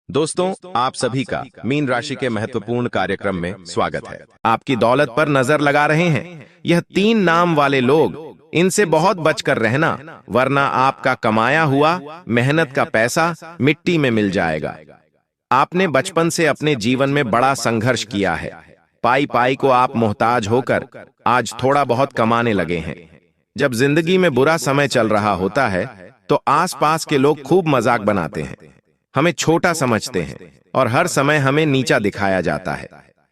दोस्तों, आप सभी का मीन राशि के महत्वपूर्ण कार्यक्रम में स्वागत है। आपकी दौलत पर नजर लगा रहे हैं। यह 3 नाम वाले लोग, इनसे बहुत बचकर रहना, वरना आपका कमाया हुआ मेहनत का पैसा मिट्टी में मिल जाएगा। आपने बचपन से अपने जीवन में बड़ा संघर्ष किया है। पाई पाई को आप मोहताज होकर आज थोड़ा बहुत कमाने लगे हैं। जब जिंदगी में बुरा समय चल रहा होता है तो आसपास के लोग खूब मजाक बनाते हैं, हमें छोटा समझते हैं और हर समय हमें नीचा दिखाया जाता है।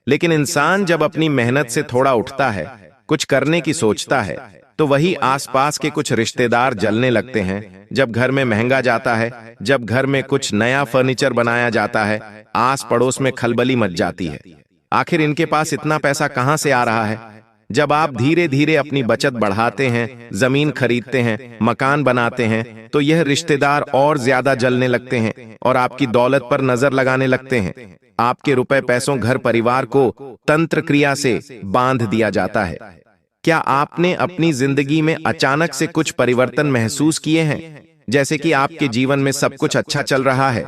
लेकिन इंसान जब अपनी मेहनत से थोड़ा उठता है, कुछ करने की सोचता है, तो वही आसपास के कुछ रिश्तेदार जलने लगते हैं। जब घर में महंगा जाता है, जब घर में कुछ नया फर्नीचर बनाया जाता है, आस पड़ोस में खलबली मच जाती है। आखिर इनके पास इतना पैसा कहां से आ रहा है? जब आप धीरे धीरे अपनी बचत बढ़ाते हैं, जमीन खरीदते हैं, मकान बनाते हैं, तो यह रिश्तेदार और ज्यादा जलने लगते हैं और आपकी दौलत पर नजर लगाने लगते हैं। आपके रुपए पैसों घर परिवार को तंत्र क्रिया से बांध दिया जाता है। क्या आपने अपनी जिंदगी में अचानक से कुछ परिवर्तन महसूस किए हैं? जैसे कि आपके जीवन में सब कुछ अच्छा चल रहा है,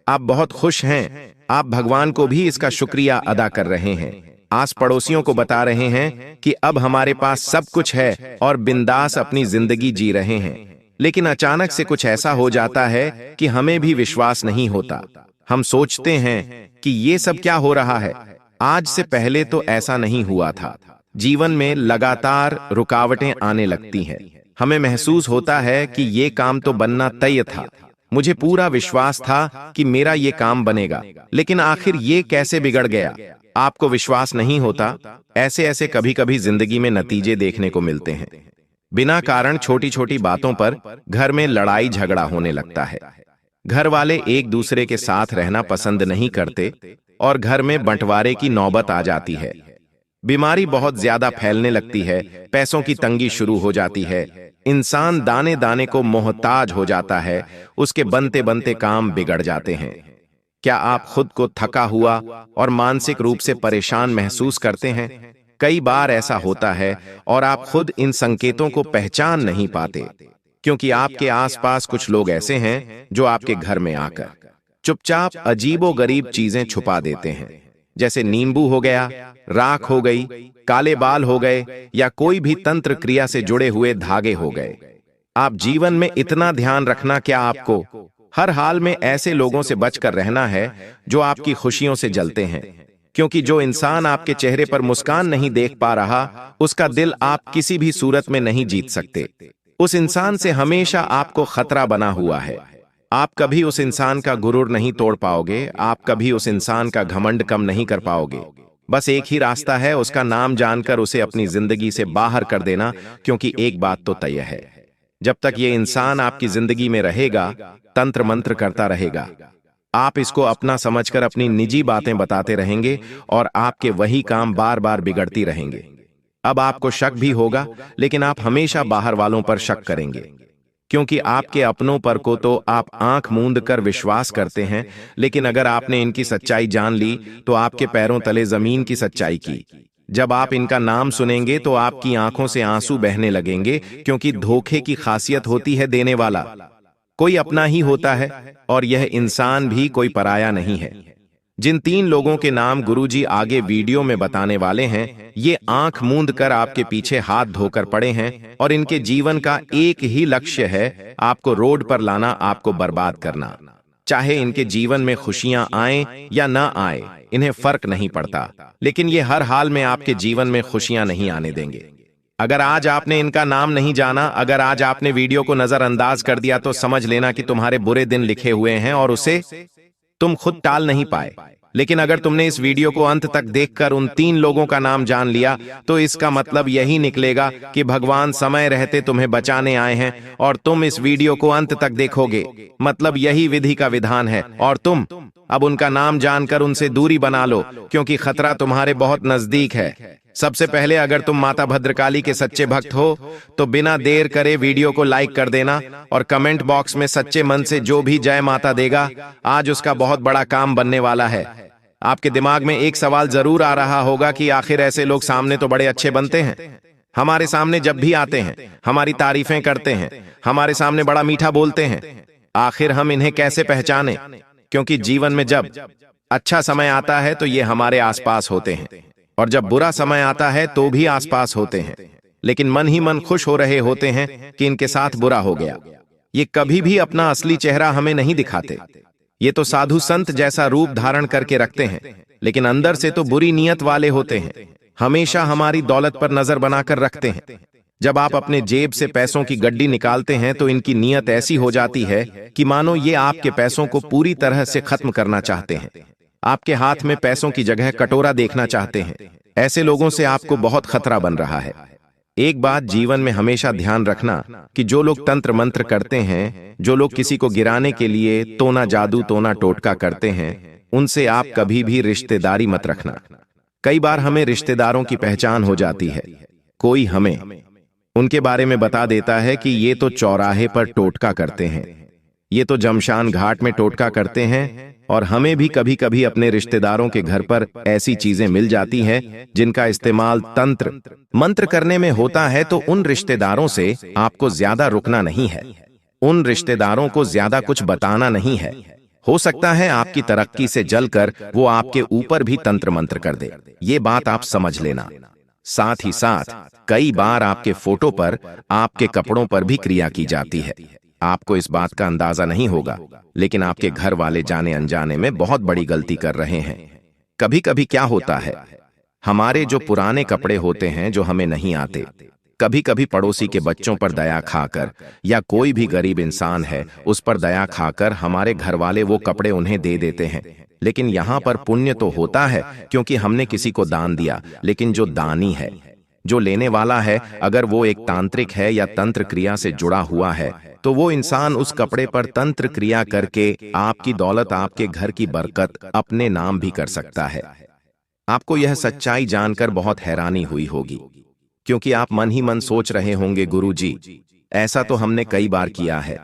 आप बहुत खुश हैं, आप भगवान को भी इसका शुक्रिया अदा कर रहे हैं, आस पड़ोसियों को बता रहे हैं कि अब हमारे पास सब कुछ है और बिंदास अपनी जिंदगी जी रहे हैं। लेकिन अचानक से कुछ ऐसा हो जाता है कि हमें भी विश्वास नहीं होता। हम सोचते हैं कि ये सब क्या हो रहा है? आज से पहले तो ऐसा नहीं हुआ था। जीवन में लगातार रुकावटें आने लगती हैं। हमें महसूस होता है कि ये काम तो बनना तय था। मुझे पूरा विश्वास था कि मेरा ये काम बनेगा, लेकिन आखिर ये कैसे बिगड़ गया? आपको विश्वास नहीं होता? ऐसे कभी कभी जिंदगी में नतीजे देखने को मिलते हैं। बिना कारण छोटी छोटी बातों पर घर में लड़ाई झगड़ा होने लगता है। घर वाले एक दूसरे के साथ रहना पसंद नहीं करते और घर में बंटवारे की नौबत आ जाती है। बीमारी बहुत ज्यादा फैलने लगती है, पैसों की तंगी शुरू हो जाती है, इंसान दाने दाने को मोहताज हो जाता है, उसके बनते बनते काम बिगड़ जाते हैं। क्या आप खुद को थका हुआ और मानसिक रूप से परेशान महसूस करते हैं? कई बार ऐसा होता है और आप खुद इन संकेतों को पहचान नहीं पाते, क्योंकि आपके आसपास कुछ लोग ऐसे हैं जो आपके घर में आकर चुपचाप अजीबोगरीब चीजें छुपा देते हैं। जैसे नींबू हो गया, राख हो गई, काले बाल हो गए या कोई भी तंत्र क्रिया से जुड़े हुए धागे हो गए। आप जीवन में इतना ध्यान रखना, क्या आपको हर हाल में ऐसे लोगों से बचकर रहना है जो आपकी खुशियों से जलते हैं, क्योंकि जो इंसान आपके चेहरे पर मुस्कान नहीं देख पा रहा, उसका दिल आप किसी भी सूरत में नहीं जीत सकते। उस इंसान से हमेशा आपको खतरा बना हुआ है। आप कभी उस इंसान का गुरूर नहीं तोड़ पाओगे, आप कभी उस इंसान का घमंड कम नहीं कर पाओगे। बस एक ही रास्ता है, उसका नाम जानकर उसे अपनी जिंदगी से बाहर कर देना, क्योंकि एक बात तो तय है, जब तक ये इंसान आपकी जिंदगी में रहेगा, तंत्र मंत्र करता रहेगा। आप इसको अपना समझकर अपनी निजी बातें बताते रहेंगे और आपके वही काम बार बार बिगड़ती रहेंगे। अब आपको शक भी होगा, लेकिन आप हमेशा बाहर वालों पर शक करेंगे, क्योंकि आपके अपनों पर को तो आप आंख मूंद कर विश्वास करते हैं, लेकिन अगर आपने इनकी सच्चाई जान ली तो आपके पैरों तले जमीन की सच्चाई की। जब आप इनका नाम सुनेंगे तो आपकी आंखों से आंसू बहने लगेंगे, क्योंकि धोखे की खासियत होती है देने वाला कोई अपना ही होता है और यह इंसान भी कोई पराया नहीं है। जिन 3 लोगों के नाम गुरुजी आगे वीडियो में बताने वाले हैं, ये आंख मूंद कर आपके पीछे हाथ धोकर पड़े हैं और इनके जीवन का एक ही लक्ष्य है, आपको रोड पर लाना, आपको बर्बाद करना। चाहे इनके जीवन में खुशियां आए या ना आए, इन्हें फर्क नहीं पड़ता, लेकिन ये हर हाल में आपके जीवन में खुशियां नहीं आने देंगे। अगर आज आपने इनका नाम नहीं जाना, अगर आज आपने वीडियो को नजरअंदाज कर दिया, तो समझ लेना कि तुम्हारे बुरे दिन लिखे हुए हैं और उसे तुम खुद टाल नहीं पाए। लेकिन अगर तुमने इस वीडियो को अंत तक देखकर उन 3 लोगों का नाम जान लिया, तो इसका मतलब यही निकलेगा कि भगवान समय रहते तुम्हें बचाने आए हैं और तुम इस वीडियो को अंत तक देखोगे। मतलब यही विधि का विधान है और तुम अब उनका नाम जानकर उनसे दूरी बना लो, क्योंकि खतरा तुम्हारे बहुत नजदीक है। सबसे पहले, अगर तुम माता भद्रकाली के सच्चे भक्त हो तो बिना देर करे वीडियो को लाइक कर देना और कमेंट बॉक्स में सच्चे मन से जो भी जय माता देगा, आज उसका बहुत बड़ा काम बनने वाला है। आपके दिमाग में एक सवाल जरूर आ रहा होगा कि आखिर ऐसे लोग सामने तो बड़े अच्छे बनते हैं, हमारे सामने जब भी आते हैं हमारी तारीफें करते हैं, हमारे सामने बड़ा मीठा बोलते हैं, आखिर हम इन्हें कैसे पहचाने? क्योंकि जीवन में जब अच्छा समय आता है तो ये हमारे आसपास होते हैं, और जब बुरा समय आता है तो भी आसपास होते हैं, लेकिन मन ही मन खुश हो रहे होते हैं कि इनके साथ बुरा हो गया। ये कभी भी अपना असली चेहरा हमें नहीं दिखाते। ये तो साधु संत जैसा रूप धारण करके रखते हैं, लेकिन अंदर से तो बुरी नीयत वाले होते हैं। हमेशा हमारी दौलत पर नजर बनाकर रखते हैं। जब आप अपने जेब से पैसों की गड्डी निकालते हैं तो इनकी नीयत ऐसी हो जाती है कि मानो ये आपके पैसों को पूरी तरह से खत्म करना चाहते हैं। आपके हाथ में पैसों की जगह कटोरा देखना चाहते हैं। ऐसे लोगों से आपको बहुत खतरा बन रहा है। एक बात जीवन में हमेशा ध्यान रखना कि जो लोग तंत्र मंत्र करते हैं, जो लोग किसी को गिराने के लिए टोना जादू टोना टोटका करते हैं, उनसे आप कभी भी रिश्तेदारी मत रखना। कई बार हमें रिश्तेदारों की पहचान हो जाती है। कोई हमें उनके बारे में बता देता है कि ये तो चौराहे पर टोटका करते हैं, ये तो जमशान घाट में टोटका करते हैं। और हमें भी कभी कभी अपने रिश्तेदारों के घर पर ऐसी चीजें मिल जाती हैं जिनका इस्तेमाल तंत्र मंत्र करने में होता है। तो उन रिश्तेदारों से आपको ज्यादा रुकना नहीं है, उन रिश्तेदारों को ज्यादा कुछ बताना नहीं है। हो सकता है आपकी तरक्की से जलकर वो आपके ऊपर भी तंत्र मंत्र कर दे, ये बात आप समझ लेना। साथ ही साथ कई बार आपके फोटो पर, आपके कपड़ों पर भी क्रिया की जाती है। आपको इस बात का अंदाजा नहीं होगा, लेकिन आपके घर वाले जाने अनजाने में बहुत बड़ी गलती कर रहे हैं। कभी कभी क्या होता है, हमारे जो पुराने कपड़े होते हैं जो हमें नहीं आते, कभी कभी पड़ोसी के बच्चों पर दया खाकर या कोई भी गरीब इंसान है उस पर दया खाकर हमारे घर वाले वो कपड़े उन्हें दे देते हैं। लेकिन यहाँ पर पुण्य तो होता है क्योंकि हमने किसी को दान दिया, लेकिन जो दानी है, जो लेने वाला है, अगर वो एक तांत्रिक है या तंत्र क्रिया से जुड़ा हुआ है तो वो इंसान उस कपड़े पर तंत्र क्रिया करके आपकी दौलत, आपके घर की बरकत अपने नाम भी कर सकता है। आपको यह सच्चाई जानकर बहुत हैरानी हुई होगी, क्योंकि आप मन ही मन सोच रहे होंगे, गुरुजी ऐसा तो हमने कई बार किया है।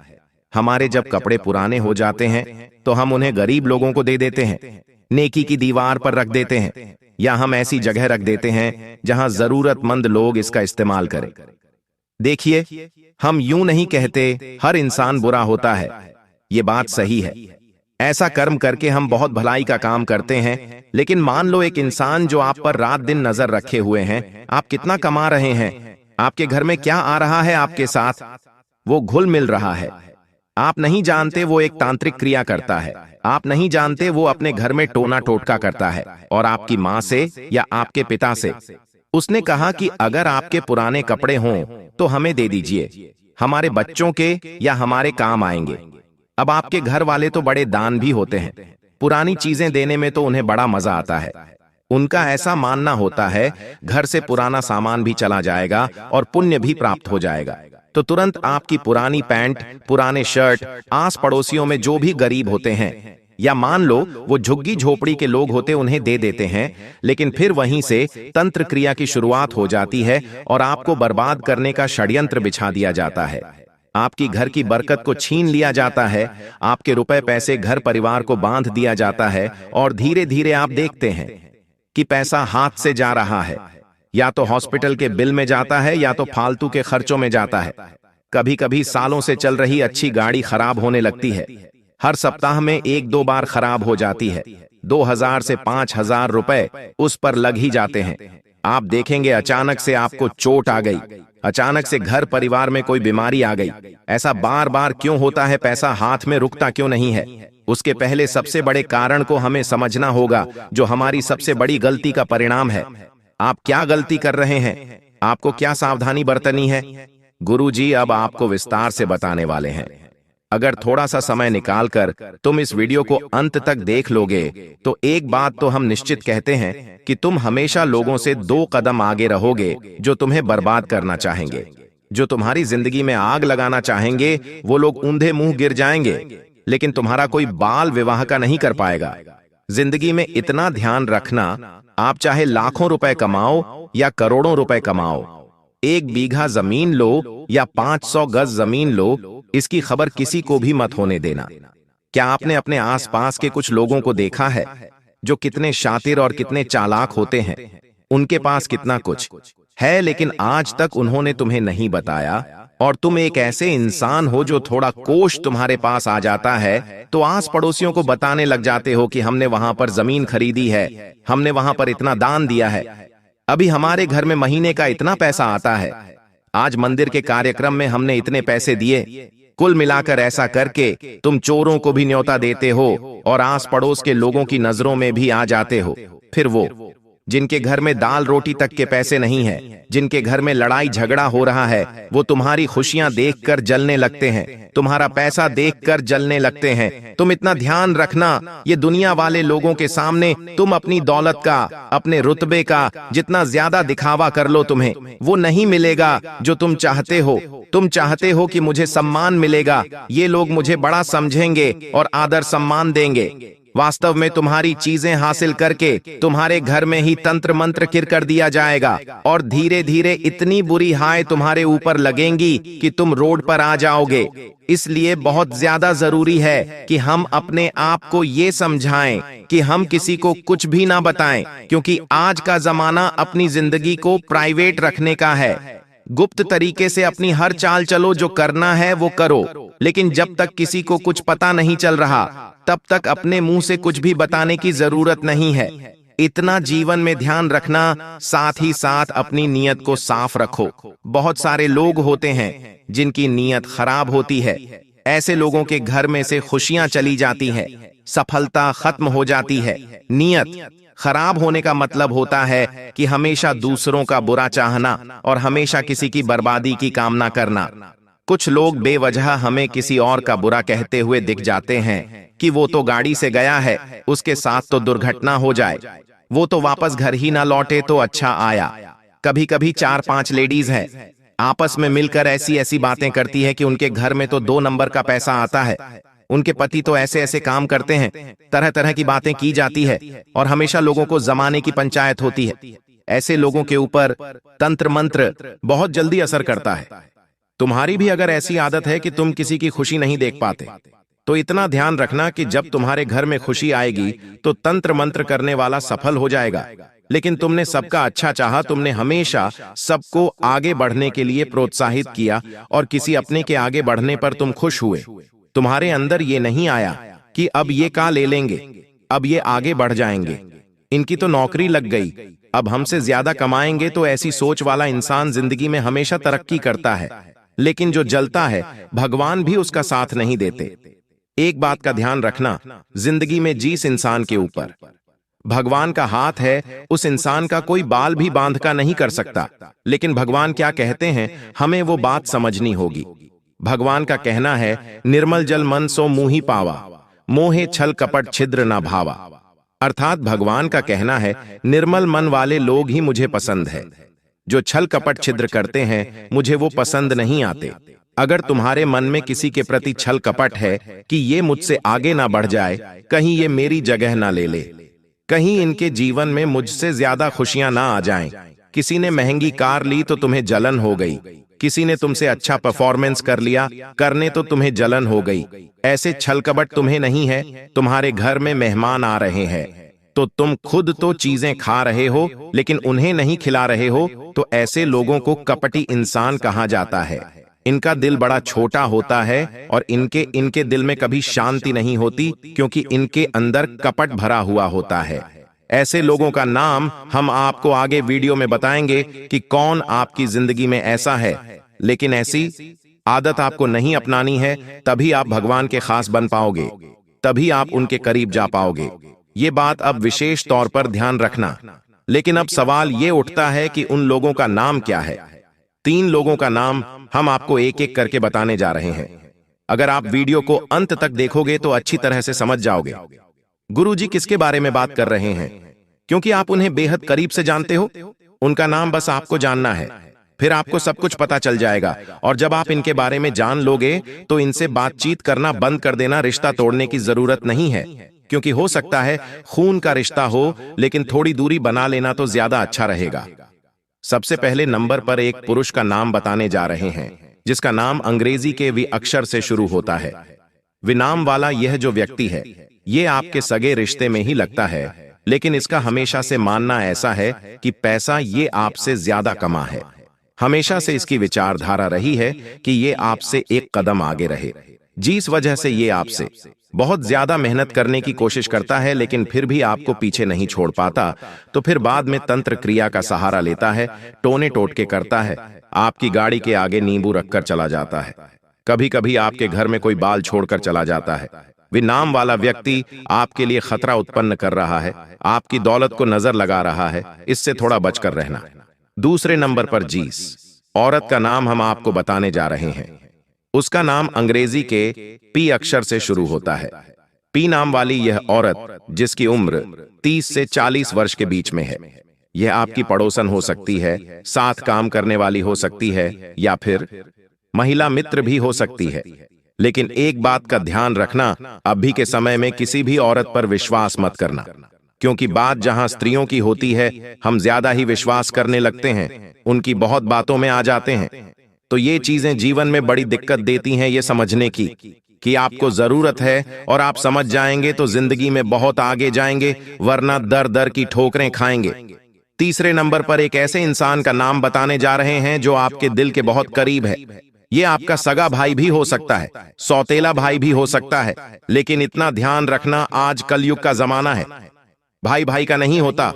हमारे जब कपड़े पुराने हो जाते हैं तो हम उन्हें गरीब लोगों को दे देते हैं, नेकी की दीवार पर रख देते हैं, या हम ऐसी जगह रख देते हैं जहां जरूरतमंद लोग इसका इस्तेमाल करें। देखिए, हम यूं नहीं कहते हर इंसान बुरा होता है, ये बात सही है। ऐसा कर्म करके हम बहुत भलाई का काम करते हैं, लेकिन मान लो एक इंसान जो आप पर रात दिन नजर रखे हुए हैं, आप कितना कमा रहे हैं, आपके घर में क्या आ रहा है आपके साथ, वो घुल मिल रहा है। आप नहीं जानते वो एक तांत्रिक क्रिया करता है, आप नहीं जानते वो अपने घर में टोना टोटका करता है, और आपकी माँ से या आपके पिता से उसने कहा कि अगर आपके पुराने कपड़े हों तो हमें दे दीजिए, हमारे बच्चों के या हमारे काम आएंगे। अब आपके घर वाले तो बड़े दान भी होते हैं, पुरानी चीजें देने में तो उन्हें बड़ा मजा आता है। उनका ऐसा मानना होता है घर से पुराना सामान भी चला जाएगा और पुण्य भी प्राप्त हो जाएगा। तो तुरंत आपकी पुरानी पैंट, पुराने शर्ट आस पड़ोसियों में जो भी गरीब होते हैं, या मान लो वो झुग्गी झोपड़ी के लोग होते, उन्हें दे देते हैं। लेकिन फिर वहीं से तंत्र क्रिया की शुरुआत हो जाती है और आपको बर्बाद करने का षड्यंत्र बिछा दिया जाता है। आपकी घर की बरकत को छीन लिया जाता है, आपके रुपए पैसे घर परिवार को बांध दिया जाता है, और धीरे धीरे आप देखते हैं कि पैसा हाथ से जा रहा है, या तो हॉस्पिटल के बिल में जाता है या तो फालतू के खर्चों में जाता है। कभी कभी सालों से चल रही अच्छी गाड़ी खराब होने लगती है, हर सप्ताह में 1-2 बार खराब हो जाती है, 2000 से 5000 रुपए उस पर लग ही जाते हैं। आप देखेंगे अचानक से आपको चोट आ गई, अचानक से घर परिवार में कोई बीमारी आ गई। ऐसा बार बार क्यों होता है, पैसा हाथ में रुकता क्यों नहीं है? उसके पहले सबसे बड़े कारण को हमें समझना होगा, जो हमारी सबसे बड़ी गलती का परिणाम है। आप क्या गलती कर रहे हैं, आपको क्या सावधानी बरतनी है, गुरुजी अब आपको विस्तार से बताने वाले हैं। अगर थोड़ा सा समय निकालकर तुम इस वीडियो को अंत तक देख लोगे तो एक बात तो हम निश्चित कहते हैं कि तुम हमेशा लोगों से 2 कदम आगे रहोगे जो तुम्हें बर्बाद करना चाहेंगे, जो तुम्हारी जिंदगी में आग लगाना चाहेंगे। वो लोग ऊंधे मुंह गिर जाएंगे, लेकिन तुम्हारा कोई बाल विवाह का नहीं कर पाएगा। जिंदगी में इतना ध्यान रखना, आप चाहे लाखों रुपए कमाओ या करोड़ों रुपए कमाओ, 1 बीघा जमीन लो या 500 गज जमीन लो, इसकी खबर किसी को भी मत होने देना। क्या आपने अपने आसपास के कुछ लोगों को देखा है जो कितने शातिर और कितने चालाक होते हैं? उनके पास कितना कुछ है, लेकिन आज तक उन्होंने तुम्हें नहीं बताया, और तुम एक ऐसे इंसान हो जो थोड़ा कोष तुम्हारे पास आ जाता है तो आस पड़ोसियों को बताने लग जाते हो कि हमने वहां पर जमीन खरीदी है, हमने वहां पर इतना दान दिया है, अभी हमारे घर में महीने का इतना पैसा आता है, आज मंदिर के कार्यक्रम में हमने इतने पैसे दिए। कुल मिलाकर ऐसा करके तुम चोरों को भी न्योता देते हो और आस पड़ोस के लोगों की नजरों में भी आ जाते हो। फिर वो जिनके घर में दाल रोटी तक के पैसे नहीं है, जिनके घर में लड़ाई झगड़ा हो रहा है, वो तुम्हारी खुशियां देखकर जलने लगते हैं, तुम्हारा पैसा देखकर जलने लगते हैं। तुम इतना ध्यान रखना, ये दुनिया वाले लोगों के सामने तुम अपनी दौलत का, अपने रुतबे का जितना ज्यादा दिखावा कर लो, तुम्हें वो नहीं मिलेगा जो तुम चाहते हो। तुम चाहते हो कि मुझे सम्मान मिलेगा, ये लोग मुझे बड़ा समझेंगे और आदर सम्मान देंगे। वास्तव में तुम्हारी चीजें हासिल करके तुम्हारे घर में ही तंत्र मंत्र किर कर दिया जाएगा और धीरे धीरे इतनी बुरी हाय तुम्हारे ऊपर लगेंगी कि तुम रोड पर आ जाओगे। इसलिए बहुत ज्यादा जरूरी है कि हम अपने आप को ये समझाएं कि हम किसी को कुछ भी ना बताएं, क्योंकि आज का जमाना अपनी जिंदगी को प्राइवेट रखने का है। गुप्त तरीके से अपनी हर चाल चलो, जो करना है वो करो, लेकिन जब तक किसी को कुछ पता नहीं चल रहा तब तक अपने मुंह से कुछ भी बताने की जरूरत नहीं है। इतना जीवन में ध्यान रखना, साथ ही साथ अपनी नीयत को साफ रखो। बहुत सारे लोग होते हैं जिनकी नीयत खराब होती है, ऐसे लोगों के घर में से खुशियां चली जाती हैं, सफलता खत्म हो जाती है। नीयत खराब होने का मतलब होता है कि हमेशा दूसरों का बुरा चाहना और हमेशा किसी की बर्बादी की कामना करना। कुछ लोग बेवजह हमें किसी और का बुरा कहते हुए दिख जाते हैं कि वो तो गाड़ी से गया है, उसके साथ तो दुर्घटना हो जाए, वो तो वापस घर ही ना लौटे तो अच्छा आया। कभी कभी 4-5 लेडीज हैं, आपस में मिलकर ऐसी ऐसी बातें करती है कि उनके घर में तो 2 नंबर का पैसा आता है, उनके पति तो ऐसे ऐसे काम करते हैं, तरह तरह की बातें की जाती है और हमेशा लोगों को जमाने की पंचायत होती है। ऐसे लोगों के ऊपर तंत्र मंत्र बहुत जल्दी असर करता है। तुम्हारी भी अगर ऐसी आदत है कि तुम किसी की खुशी नहीं देख पाते, तो इतना ध्यान रखना कि जब तुम्हारे घर में खुशी आएगी तो तंत्र मंत्र करने वाला सफल हो जाएगा। लेकिन तुमने सबका अच्छा चाहा, तुमने हमेशा सबको आगे बढ़ने के लिए प्रोत्साहित किया और किसी अपने के आगे बढ़ने पर तुम खुश हुए। तुम्हारे अंदर ये नहीं आया कि अब ये का ले लेंगे, अब ये आगे बढ़ जाएंगे, इनकी तो नौकरी लग गई, अब हमसे ज्यादा कमाएंगे। तो ऐसी सोच वाला इंसान जिंदगी में हमेशा तरक्की करता है, लेकिन जो जलता है भगवान भी उसका साथ नहीं देते। एक बात का ध्यान रखना, जिंदगी में जिस इंसान के ऊपर भगवान का हाथ है, उस इंसान का कोई बाल भी बांध का नहीं कर सकता। लेकिन भगवान क्या कहते हैं, हमें वो बात समझनी होगी। भगवान का कहना है, निर्मल जल मन सो मुहि पावा, मोहे छल कपट छिद्र ना भावा। अर्थात भगवान का कहना है, निर्मल मन वाले लोग ही मुझे पसंद है, जो छल कपट छिद्र करते हैं मुझे वो पसंद नहीं आते। अगर तुम्हारे मन में किसी के प्रति छल कपट है कि ये मुझसे आगे ना बढ़ जाए, कहीं ये मेरी जगह ना ले ले, कहीं इनके जीवन में मुझसे ज्यादा खुशियां ना आ जाएं, किसी ने महंगी कार ली तो तुम्हें जलन हो गई, किसी ने तुमसे अच्छा परफॉर्मेंस कर लिया करने तो तुम्हें जलन हो गई, ऐसे छल कपट तुम्हें नहीं है। तुम्हारे घर में मेहमान आ रहे हैं तो तुम खुद तो चीजें खा रहे हो लेकिन उन्हें नहीं खिला रहे हो, तो ऐसे लोगों को कपटी इंसान कहा जाता है। इनका दिल बड़ा छोटा होता है और इनके दिल में कभी शांति नहीं होती, क्योंकि इनके अंदर कपट भरा हुआ होता है। ऐसे लोगों का नाम हम आपको आगे वीडियो में बताएंगे कि कौन आपकी जिंदगी में ऐसा है। लेकिन ऐसी आदत आपको नहीं अपनानी है, तभी आप भगवान के खास बन पाओगे, तभी आप उनके करीब जा पाओगे। ये बात अब विशेष तौर पर ध्यान रखना। लेकिन अब सवाल ये उठता है कि उन लोगों का नाम क्या है। 3 लोगों का नाम हम आपको एक एक करके बताने जा रहे हैं। अगर आप वीडियो को अंत तक देखोगे तो अच्छी तरह से समझ जाओगे गुरुजी किसके बारे में बात कर रहे हैं, क्योंकि आप उन्हें बेहद करीब से जानते हो। उनका नाम बस आपको जानना है, फिर आपको सब कुछ पता चल जाएगा। और जब आप इनके बारे में जान लोगे तो इनसे बातचीत करना बंद कर देना, रिश्ता तोड़ने की जरूरत नहीं है, क्योंकि हो सकता है खून का रिश्ता हो, लेकिन थोड़ी दूरी बना लेना तो ज्यादा अच्छा रहेगा। सबसे पहले नंबर पर एक पुरुष का नाम बताने जा रहे हैं, जिसका नाम अंग्रेजी के वी अक्षर से शुरू होता है। विनाम वाला यह जो व्यक्ति है, ये आपके सगे रिश्ते में ही लगता है, लेकिन इसका हमेशा से मानना ऐसा है कि पैसा ये आपसे ज्यादा कमा है। हमेशा से इसकी विचारधारा रही है कि ये आपसे एक कदम आगे रहे। जिस वजह से ये आपसे बहुत ज्यादा मेहनत करने की कोशिश करता है, लेकिन फिर भी आपको पीछे नहीं छोड़ पाता, तो फिर बाद में तंत्र क्रिया का सहारा लेता है, टोने टोटके करता है, आपकी गाड़ी के आगे नींबू रखकर चला जाता है। कभी कभी आपके घर में कोई बाल छोड़कर चला जाता है। वे नाम वाला व्यक्ति आपके लिए खतरा उत्पन्न कर रहा है, आपकी दौलत को नजर लगा रहा है, इससे थोड़ा बचकर रहना। दूसरे नंबर पर जीस औरत का नाम हम आपको बताने जा रहे हैं। उसका नाम अंग्रेजी के पी अक्षर से शुरू होता है। पी नाम वाली यह औरत, जिसकी उम्र 30 से 40 वर्ष के बीच में है, यह आपकी पड़ोसन हो सकती है, साथ काम करने वाली हो सकती है, या फिर महिला मित्र भी हो सकती है। लेकिन एक बात का ध्यान रखना, अभी के समय में किसी भी औरत पर विश्वास मत करना, क्योंकि बात जहां स्त्रियों की होती है, हम ज्यादा ही विश्वास करने लगते हैं, उनकी बहुत बातों में आ जाते हैं। तो ये चीजें जीवन में बड़ी दिक्कत देती हैं, ये समझने की कि आपको जरूरत है और आप समझ जाएंगे तो जिंदगी में बहुत आगे जाएंगे, वरना दर दर की ठोकरें खाएंगे। तीसरे नंबर पर एक ऐसे इंसान का नाम बताने जा रहे हैं जो आपके दिल के बहुत करीब है। ये आपका सगा भाई भी हो सकता है, सौतेला भाई भी हो सकता है, लेकिन इतना ध्यान रखना, आज कलयुग का जमाना है। भाई भाई का नहीं होता,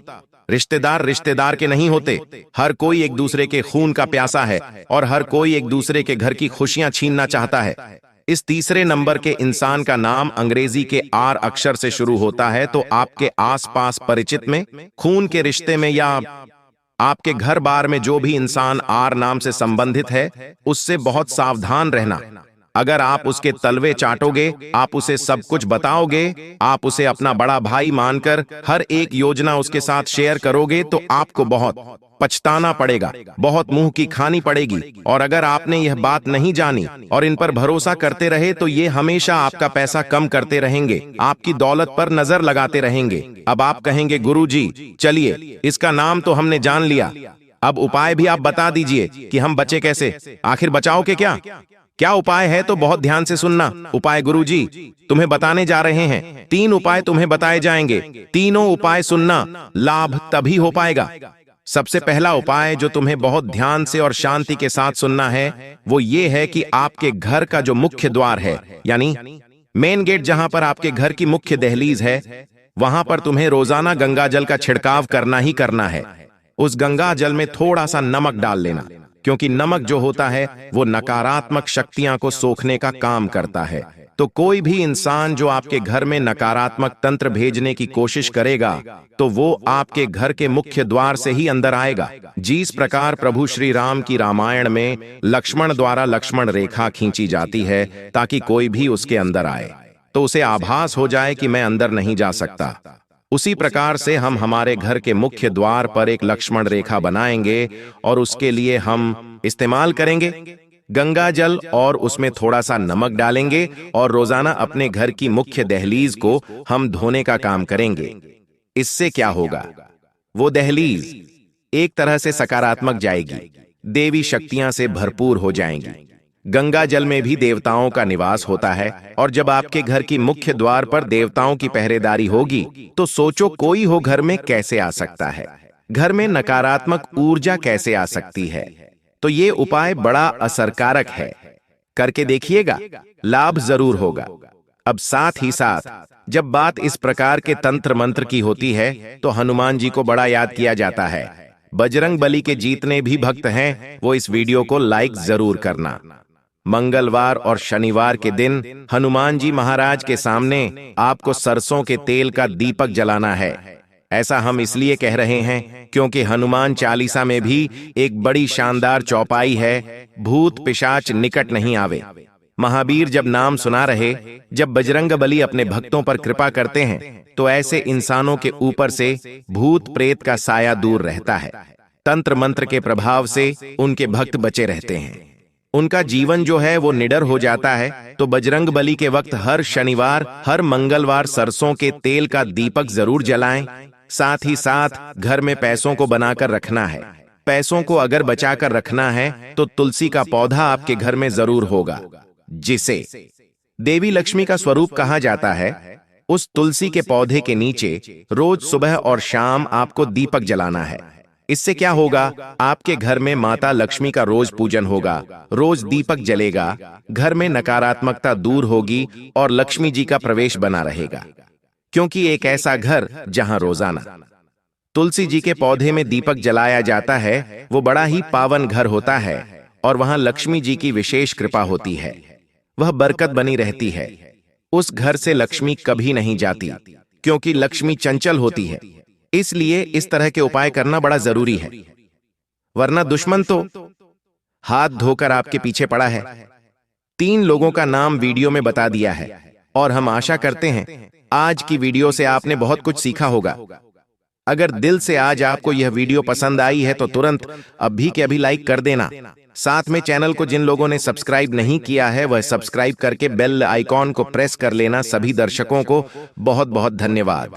रिश्तेदार रिश्तेदार के नहीं होते। हर कोई एक दूसरे के खून का प्यासा है और हर कोई एक दूसरे के घर की खुशियां छीनना चाहता है। इस तीसरे नंबर के इंसान का नाम अंग्रेजी के आर अक्षर से शुरू होता है, तो आपके आसपास परिचित में, खून के रिश्ते में, या आपके घर बार में जो भी इंसान आर नाम से संबंधित है, उससे बहुत सावधान रहना। अगर आप उसके तलवे चाटोगे, आप उसे सब कुछ बताओगे, आप उसे अपना बड़ा भाई मानकर हर एक योजना उसके साथ शेयर करोगे, तो आपको बहुत पछताना पड़ेगा, बहुत मुंह की खानी पड़ेगी। और अगर आपने यह बात नहीं जानी और इन पर भरोसा करते रहे, तो ये हमेशा आपका पैसा कम करते रहेंगे, आपकी दौलत पर नजर लगाते रहेंगे। अब आप कहेंगे, गुरुजी चलिए, इसका नाम तो हमने जान लिया, अब उपाय भी आप बता दीजिए कि हम बचे कैसे। आखिर बचाओ के क्या उपाय है, तो बहुत ध्यान से सुनना। उपाय गुरुजी तुम्हें बताने जा रहे हैं। 3 उपाय तुम्हें बताए जाएंगे, तीनों उपाय सुनना, लाभ तभी हो पाएगा। सबसे पहला उपाय जो तुम्हें बहुत ध्यान से और शांति के साथ सुनना है, वो ये है कि आपके घर का जो मुख्य द्वार है, यानी मेन गेट, जहां पर आपके घर की मुख्य दहलीज है, वहां पर तुम्हें रोजाना गंगा जल का छिड़काव करना ही करना है। उस गंगा जल में थोड़ा सा नमक डाल लेना, क्योंकि नमक जो होता है वो नकारात्मक शक्तियां को सोखने का काम करता है। तो कोई भी इंसान जो आपके घर में नकारात्मक तंत्र भेजने की कोशिश करेगा, तो वो आपके घर के मुख्य द्वार से ही अंदर आएगा। जिस प्रकार प्रभु श्री राम की रामायण में लक्ष्मण द्वारा लक्ष्मण रेखा खींची जाती है ताकि कोई भी उसके अंदर आए तो उसे आभास हो जाए कि मैं अंदर नहीं जा सकता, उसी प्रकार से हम हमारे घर के मुख्य द्वार पर एक लक्ष्मण रेखा बनाएंगे और उसके लिए हम इस्तेमाल करेंगे गंगा जल, और उसमें थोड़ा सा नमक डालेंगे और रोजाना अपने घर की मुख्य दहलीज को हम धोने का काम करेंगे। इससे क्या होगा, वो दहलीज एक तरह से सकारात्मक जाएगी, देवी शक्तियां से भरपूर हो जाएंगी। गंगा जल में भी देवताओं का निवास होता है, और जब आपके घर की मुख्य द्वार पर देवताओं की पहरेदारी होगी, तो सोचो कोई हो घर में कैसे आ सकता है, घर में नकारात्मक ऊर्जा कैसे आ सकती है। तो ये उपाय बड़ा असरकारक है, करके देखिएगा, लाभ जरूर होगा। अब साथ ही साथ जब बात इस प्रकार के तंत्र मंत्र की होती है, तो हनुमान जी को बड़ा याद किया जाता है। बजरंग बली के जितने भी भक्त हैं, वो इस वीडियो को लाइक जरूर करना। मंगलवार और शनिवार के दिन हनुमान जी महाराज के सामने आपको सरसों के तेल का दीपक जलाना है। ऐसा हम इसलिए कह रहे हैं क्योंकि हनुमान चालीसा में भी एक बड़ी शानदार चौपाई है, भूत पिशाच निकट नहीं आवे। महावीर जब नाम सुना रहे, जब बजरंग बली अपने भक्तों पर कृपा करते हैं, तो ऐसे इंसानों के ऊपर से भूत प्रेत का साया दूर रहता है। तंत्र मंत्र के प्रभाव से उनके भक्त बचे रहते हैं, उनका जीवन जो है वो निडर हो जाता है। तो बजरंग बली के वक्त हर शनिवार, हर मंगलवार सरसों के तेल का दीपक जरूर जलाएं। साथ ही साथ घर में पैसों को बनाकर रखना है। पैसों को अगर बचाकर रखना है तो तुलसी का पौधा आपके घर में जरूर होगा, जिसे देवी लक्ष्मी का स्वरूप कहा जाता है। उस तुलसी के पौधे के नीचे रोज सुबह और शाम आपको दीपक जलाना है। इससे क्या होगा, आपके घर में माता लक्ष्मी का रोज पूजन होगा, रोज दीपक जलेगा, घर में नकारात्मकता दूर होगी और लक्ष्मी जी का प्रवेश बना रहेगा। क्योंकि एक ऐसा घर जहां रोजाना तुलसी जी के पौधे में दीपक जलाया जाता है, वो बड़ा ही पावन घर होता है और वहां लक्ष्मी जी की विशेष कृपा होती है, वह बरकत बनी रहती है। उस घर से लक्ष्मी कभी नहीं जाती, क्योंकि लक्ष्मी चंचल होती है। इसलिए इस तरह के उपाय करना बड़ा जरूरी है, वरना दुश्मन तो हाथ धोकर आपके पीछे पड़ा है। 3 लोगों का नाम वीडियो में बता दिया है और हम आशा करते हैं आज की वीडियो से आपने बहुत कुछ सीखा होगा। अगर दिल से आज आपको यह वीडियो पसंद आई है तो तुरंत अभी के अभी लाइक कर देना। साथ में चैनल को जिन लोगों ने सब्सक्राइब नहीं किया है वह सब्सक्राइब करके बेल आइकॉन को प्रेस कर लेना। सभी दर्शकों को बहुत बहुत धन्यवाद।